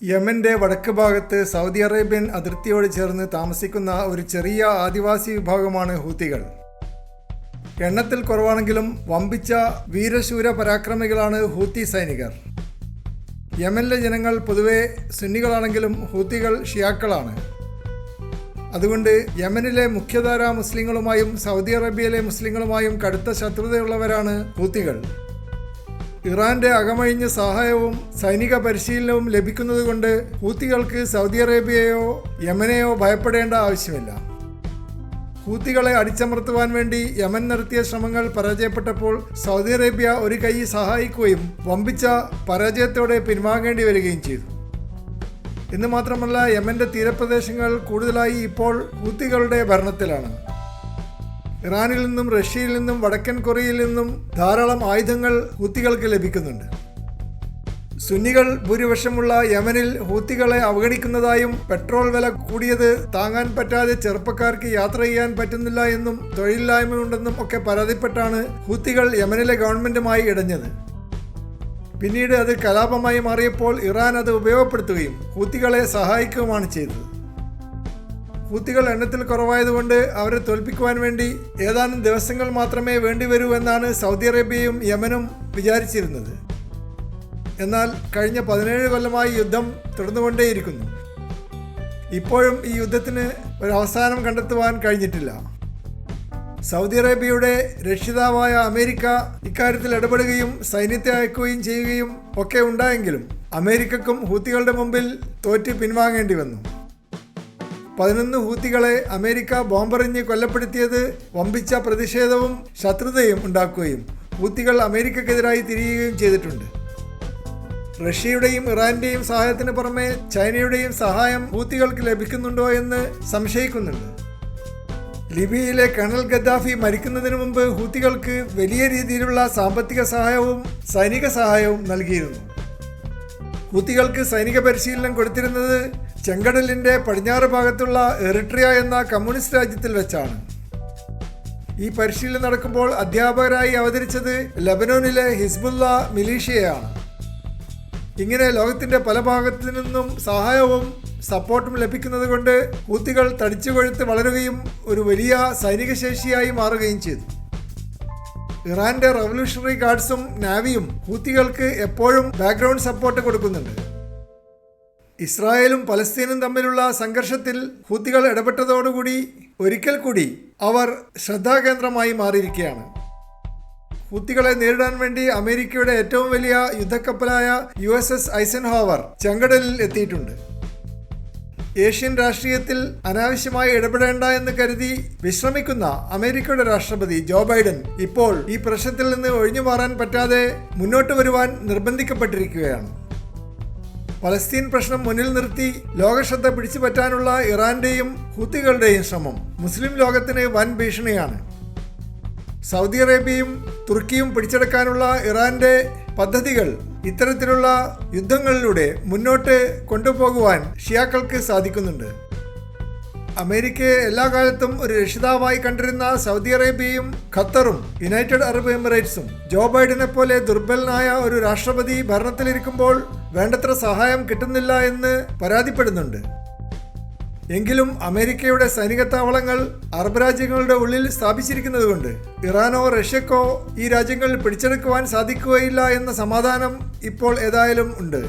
യമന്റെ വടക്ക് ഭാഗത്ത് Saudi Arabian അതിർത്തിയോട് ചേർന്ന് താമസിക്കുന്ന ഒരു ചെറിയ ആദിവാസി വിഭാഗമാണ് ഹൂത്തികൾ. എണ്ണത്തിൽ കുറവാണെങ്കിലും വമ്പിച്ച വീരശൂര പരാക്രമികളാണ് ഹൂത്തി സൈനികർ. യമനിലെ ജനങ്ങൾ പൊതുവെ സുന്നികളാണെങ്കിലും ഹൂത്തികൾ ഷിയാക്കളാണ്. അതുകൊണ്ട് യമനിലെ മുഖ്യധാര മുസ്ലിങ്ങളുമായും സൗദി അറേബ്യയിലെ മുസ്ലിങ്ങളുമായും കടുത്ത ശത്രുതയുള്ളവരാണ് ഹൂത്തികൾ. ഇറാന്റെ അകമഴിഞ്ഞ സഹായവും സൈനിക പരിശീലനവും ലഭിക്കുന്നതുകൊണ്ട് ഹൂത്തികൾക്ക് സൗദി അറേബ്യയോ യമനെയോ ഭയപ്പെടേണ്ട ആവശ്യമില്ല. ഹൂത്തികളെ അടിച്ചമർത്തുവാൻ വേണ്ടി യമൻ നടത്തിയ ശ്രമങ്ങൾ പരാജയപ്പെട്ടപ്പോൾ സൗദി അറേബ്യ ഒരു കൈ സഹായിക്കുകയും വമ്പിച്ച പരാജയത്തോടെ പിൻവാങ്ങേണ്ടി വരികയും ചെയ്തു. എന്ന് മാത്രമല്ല, യമന്റെ തീരപ്രദേശങ്ങൾ കൂടുതലായി ഇപ്പോൾ ഹൂത്തികളുടെ ഭരണത്തിലാണ്. ഇറാനിൽ നിന്നും റഷ്യയിൽ നിന്നും വടക്കൻ കൊറിയയിൽ നിന്നും ധാരാളം ആയുധങ്ങൾ ഹൂത്തികൾക്ക് ലഭിക്കുന്നുണ്ട്. സുന്നികൾ ഭൂരിപക്ഷമുള്ള യമനിൽ ഹൂത്തികളെ അവഗണിക്കുന്നതായും പെട്രോൾ വില കൂടിയത് താങ്ങാൻ പറ്റാതെ ചെറുപ്പക്കാർക്ക് യാത്ര ചെയ്യാൻ പറ്റുന്നില്ല എന്നും തൊഴിലില്ലായ്മയുണ്ടെന്നും ഒക്കെ പരാതിപ്പെട്ടാണ് ഹൂത്തികൾ യമനിലെ ഗവൺമെന്റുമായി ഇടഞ്ഞത്. പിന്നീട് അത് കലാപമായി മാറിയപ്പോൾ ഇറാൻ അത് ഉപയോഗപ്പെടുത്തുകയും ഹൂത്തികളെ സഹായിക്കുകയുമാണ് ചെയ്തത്. ഹൂത്തികൾ എണ്ണത്തിൽ കുറവായതുകൊണ്ട് അവരെ തോൽപ്പിക്കുവാൻ വേണ്ടി ഏതാനും ദിവസങ്ങൾ മാത്രമേ വേണ്ടിവരൂ എന്നാണ് സൗദി അറേബ്യയും യമനും വിചാരിച്ചിരുന്നത്. എന്നാൽ കഴിഞ്ഞ 17 കൊല്ലമായി യുദ്ധം തുടർന്നുകൊണ്ടേയിരിക്കുന്നു. ഇപ്പോഴും ഈ യുദ്ധത്തിന് ഒരു അവസാനം കണ്ടെത്തുവാൻ കഴിഞ്ഞിട്ടില്ല. സൗദി അറേബ്യയുടെ രക്ഷിതാവായ അമേരിക്ക ഇക്കാര്യത്തിൽ ഇടപെടുകയും സൈന്യത്തെ അയക്കുകയും ചെയ്യുകയും ഒക്കെ ഉണ്ടായെങ്കിലും അമേരിക്കക്കും ഹൂത്തികളുടെ മുമ്പിൽ തോറ്റ് പിൻവാങ്ങേണ്ടി വന്നു. 11 ഹൂത്തികളെ അമേരിക്ക ബോംബെറിഞ്ഞ് കൊല്ലപ്പെടുത്തിയത് വമ്പിച്ച പ്രതിഷേധവും ശത്രുതയും ഉണ്ടാക്കുകയും ഹൂത്തികൾ അമേരിക്കക്കെതിരായി തിരിയുകയും ചെയ്തിട്ടുണ്ട്. റഷ്യയുടെയും ഇറാന്റെയും സഹായത്തിന് പുറമെ ചൈനയുടെയും സഹായം ഹൂത്തികൾക്ക് ലഭിക്കുന്നുണ്ടോ എന്ന് സംശയിക്കുന്നുണ്ട്. ലിബിയയിലെ കേണൽ ഗദ്ദാഫി മരിക്കുന്നതിന് മുമ്പ് ഹൂത്തികൾക്ക് വലിയ രീതിയിലുള്ള സാമ്പത്തിക സഹായവും സൈനിക സഹായവും നൽകിയിരുന്നു. ഹൂത്തികൾക്ക് സൈനിക പരിശീലനം കൊടുത്തിരുന്നത് ചെങ്കടലിന്റെ പടിഞ്ഞാറ് ഭാഗത്തുള്ള എറിട്രിയ എന്ന കമ്മ്യൂണിസ്റ്റ് രാജ്യത്തിൽ വെച്ചാണ്. ഈ പരിശീലനം നടക്കുമ്പോൾ അധ്യാപകരായി അവതരിച്ചത് ലബനോനിലെ ഹിസ്ബുള്ള മിലീഷ്യയാണ്. ഇങ്ങനെ ലോകത്തിന്റെ പല ഭാഗത്തു നിന്നും സഹായവും സപ്പോർട്ടും ലഭിക്കുന്നത് കൊണ്ട് ഹൂത്തികൾ തടിച്ചുകൊഴുത്ത് വളരുകയും ഒരു വലിയ സൈനിക ശേഷിയായി മാറുകയും ചെയ്തു. ഇറാന്റെ റവല്യൂഷണറി ഗാർഡ്സും നാവിയും ഹൂത്തികൾക്ക് എപ്പോഴും ബാക്ക്ഗ്രൗണ്ട് സപ്പോർട്ട് കൊടുക്കുന്നുണ്ട്. ഇസ്രായേലും പലസ്തീനും തമ്മിലുള്ള സംഘർഷത്തിൽ ഹൂത്തികൾ ഇടപെട്ടതോടുകൂടി ഒരിക്കൽ കൂടി അവർ ശ്രദ്ധാകേന്ദ്രമായി മാറിയിരിക്കുകയാണ്. ഹൂത്തികളെ നേരിടാൻ വേണ്ടി അമേരിക്കയുടെ ഏറ്റവും വലിയ യുദ്ധക്കപ്പലായ USS ഐസൻഹോവർ ചെങ്കടലിൽ എത്തിയിട്ടുണ്ട്. ഏഷ്യൻ രാഷ്ട്രീയത്തിൽ അനാവശ്യമായി ഇടപെടേണ്ട എന്ന് കരുതി വിശ്രമിക്കുന്ന അമേരിക്കയുടെ രാഷ്ട്രപതി ജോ ബൈഡൻ ഇപ്പോൾ ഈ പ്രശ്നത്തിൽ നിന്ന് ഒഴിഞ്ഞു മാറാൻ പറ്റാതെ മുന്നോട്ട് വരുവാൻ നിർബന്ധിക്കപ്പെട്ടിരിക്കുകയാണ്. പലസ്തീൻ പ്രശ്നം മുന്നിൽ നിർത്തി ലോകശ്രദ്ധ പിടിച്ചു പറ്റാനുള്ള ഇറാന്റെയും ഹൂത്തികളുടെയും ശ്രമം മുസ്ലിം ലോകത്തിന് വൻ ഭീഷണിയാണ്. സൗദി അറേബ്യയും തുർക്കിയും പിടിച്ചെടുക്കാനുള്ള ഇറാന്റെ പദ്ധതികൾ ഇത്തരത്തിലുള്ള യുദ്ധങ്ങളിലൂടെ മുന്നോട്ട് കൊണ്ടുപോകുവാൻ ഷിയാക്കൾക്ക് സാധിക്കുന്നുണ്ട്. അമേരിക്കയെ എല്ലാ കാലത്തും ഒരു രക്ഷിതാവായി കണ്ടിരുന്ന സൗദി അറേബ്യയും ഖത്തറും യുണൈറ്റഡ് അറബ് എമിറേറ്റ്സും ജോ ബൈഡനെ പോലെ ദുർബലനായ ഒരു രാഷ്ട്രപതി ഭരണത്തിലിരിക്കുമ്പോൾ വേണ്ടത്ര സഹായം കിട്ടുന്നില്ല എന്ന് പരാതിപ്പെടുന്നുണ്ട്. എങ്കിലും അമേരിക്കയുടെ സൈനിക താവളങ്ങൾ അറബ് രാജ്യങ്ങളുടെ ഉള്ളിൽ സ്ഥാപിച്ചിരിക്കുന്നതുകൊണ്ട് ഇറാനോ റഷ്യക്കോ ഈ രാജ്യങ്ങൾ പിടിച്ചെടുക്കുവാൻ സാധിക്കുകയില്ല എന്ന സമാധാനം ഇപ്പോൾ ഏതായാലും ഉണ്ട്.